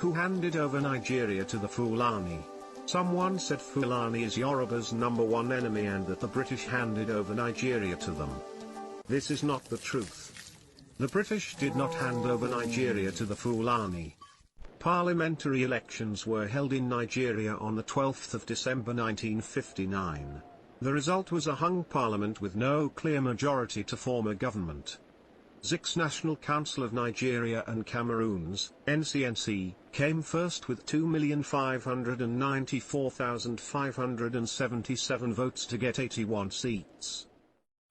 Who handed over Nigeria to the Fulani? Someone said Fulani is Yoruba's #1 enemy and that the British handed over Nigeria to them. This is not the truth. The British did not hand over Nigeria to the Fulani. Parliamentary elections were held in Nigeria on the 12th of December 1959. The result was a hung parliament with no clear majority to form a government. Zik's National Council of Nigeria and Cameroons, NCNC, came first with 2,594,577 votes to get 81 seats.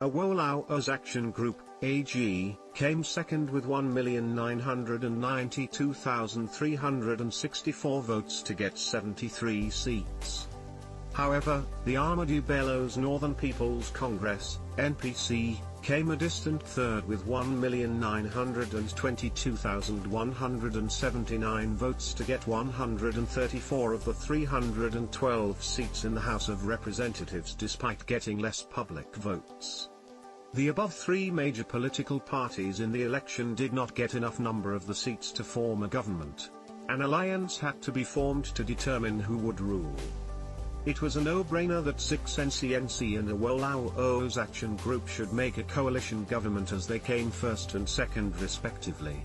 Awolowo's Action Group, AG, came second with 1,992,364 votes to get 73 seats. However, the Ahmadu Bello's Northern People's Congress, NPC, came a distant third with 1,922,179 votes to get 134 of the 312 seats in the House of Representatives despite getting less public votes. The above three major political parties in the election did not get enough number of the seats to form a government. An alliance had to be formed to determine who would rule. It was a no-brainer that Zik's NCNC and Awolowo's Action Group should make a coalition government as they came first and second respectively.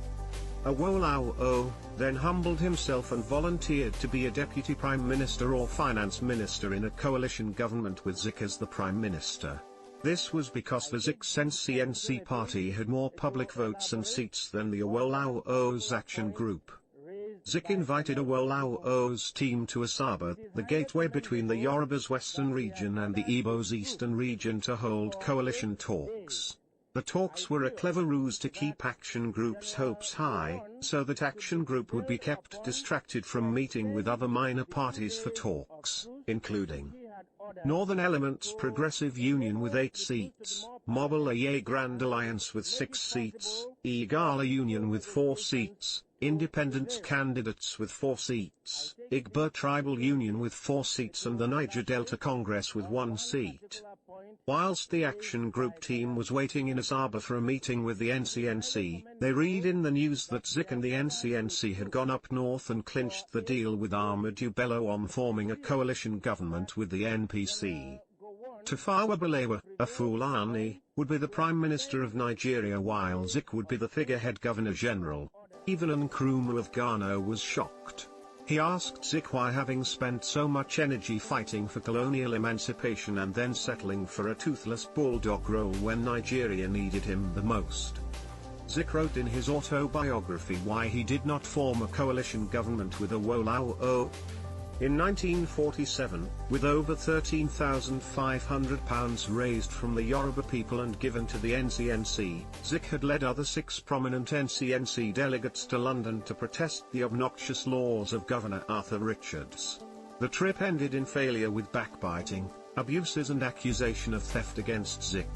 Awolowo then humbled himself and volunteered to be a deputy prime minister or finance minister in a coalition government with Zik as the prime minister. This was because the Zik's NCNC party had more public votes and seats than the Awolowo's Action Group. Zik invited Awolowo's team to Asaba, the gateway between the Yoruba's western region and the Igbo's eastern region, to hold coalition talks. The talks were a clever ruse to keep Action Group's hopes high, so that Action Group would be kept distracted from meeting with other minor parties for talks, including Northern Elements Progressive Union with 8 seats, Mobile Aye Grand Alliance with 6 seats, Igala Union with 4 seats, Independent Candidates with 4 seats, Igbo Tribal Union with 4 seats and the Niger Delta Congress with 1 seat. Whilst the Action Group team was waiting in Asaba for a meeting with the NCNC, they read in the news that Zik and the NCNC had gone up north and clinched the deal with Ahmadu Bello on forming a coalition government with the NPC. Tafawa Balewa, a Fulani, would be the Prime Minister of Nigeria while Zik would be the figurehead Governor-General. Even Nkrumah of Ghana was shocked. He asked Zik why, having spent so much energy fighting for colonial emancipation and then settling for a toothless bulldog role when Nigeria needed him the most. Zik wrote in his autobiography why he did not form a coalition government with Awolowo. In 1947, with over £13,500 raised from the Yoruba people and given to the NCNC, Zik had led other 6 prominent NCNC delegates to London to protest the obnoxious laws of Governor Arthur Richards. The trip ended in failure with backbiting, abuses and accusation of theft against Zik.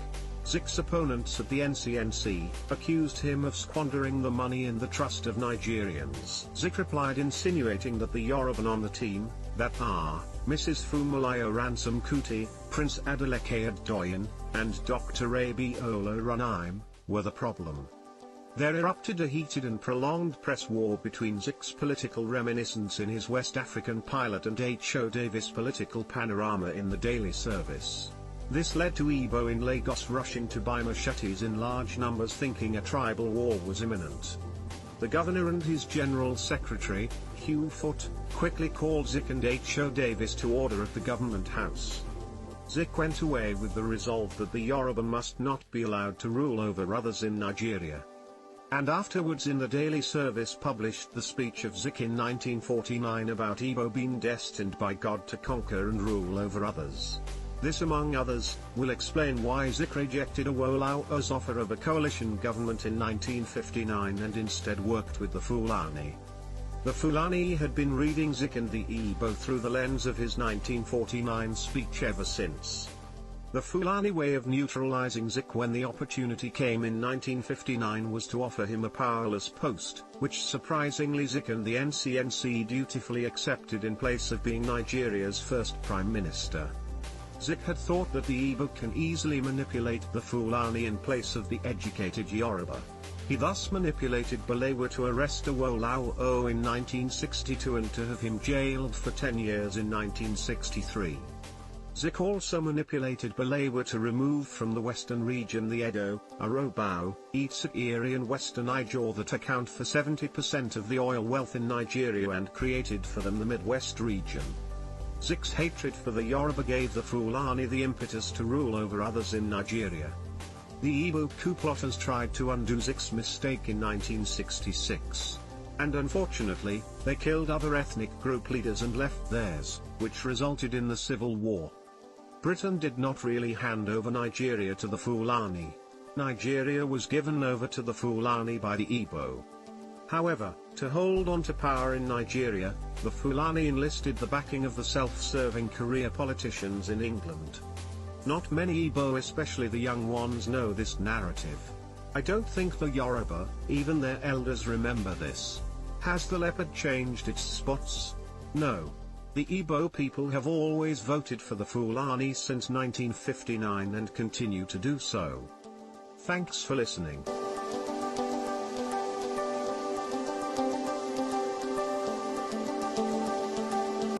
Zik's opponents at the NCNC accused him of squandering the money in the trust of Nigerians. Zik replied, insinuating that the Yoruba on the team, that are, Mrs. Funmilayo Ransom Kuti, Prince Adeleke Adoyin, and Dr. Abiola Runaim, were the problem. There erupted a heated and prolonged press war between Zik's political reminiscence in his West African pilot and H.O. Davis' political panorama in the daily service. This led to Igbo in Lagos rushing to buy machetes in large numbers, thinking a tribal war was imminent. The governor and his general secretary, Hugh Foote, quickly called Zik and H.O. Davis to order at the government house. Zik went away with the resolve that the Yoruba must not be allowed to rule over others in Nigeria. And afterwards in the daily service published the speech of Zik in 1949 about Igbo being destined by God to conquer and rule over others. This, among others, will explain why Zik rejected Awolowo's offer of a coalition government in 1959 and instead worked with the Fulani. The Fulani had been reading Zik and the Igbo through the lens of his 1949 speech ever since. The Fulani way of neutralizing Zik when the opportunity came in 1959 was to offer him a powerless post, which surprisingly Zik and the NCNC dutifully accepted in place of being Nigeria's first prime minister. Zik had thought that the Igbo can easily manipulate the Fulani in place of the educated Yoruba. He thus manipulated Balewa to arrest Awolowo in 1962 and to have him jailed for 10 years in 1963. Zik also manipulated Balewa to remove from the western region the Edo, Urhobo, Itsekiri and Western Ijaw that account for 70% of the oil wealth in Nigeria and created for them the Midwest region. Zik's hatred for the Yoruba gave the Fulani the impetus to rule over others in Nigeria. The Igbo coup plotters tried to undo Zik's mistake in 1966. And unfortunately, they killed other ethnic group leaders and left theirs, which resulted in the Civil War. Britain did not really hand over Nigeria to the Fulani. Nigeria was given over to the Fulani by the Igbo. However, to hold on to power in Nigeria, the Fulani enlisted the backing of the self-serving career politicians in England. Not many Igbo, especially the young ones, know this narrative. I don't think the Yoruba, even their elders, remember this. Has the leopard changed its spots? No. The Igbo people have always voted for the Fulani since 1959 and continue to do so. Thanks for listening.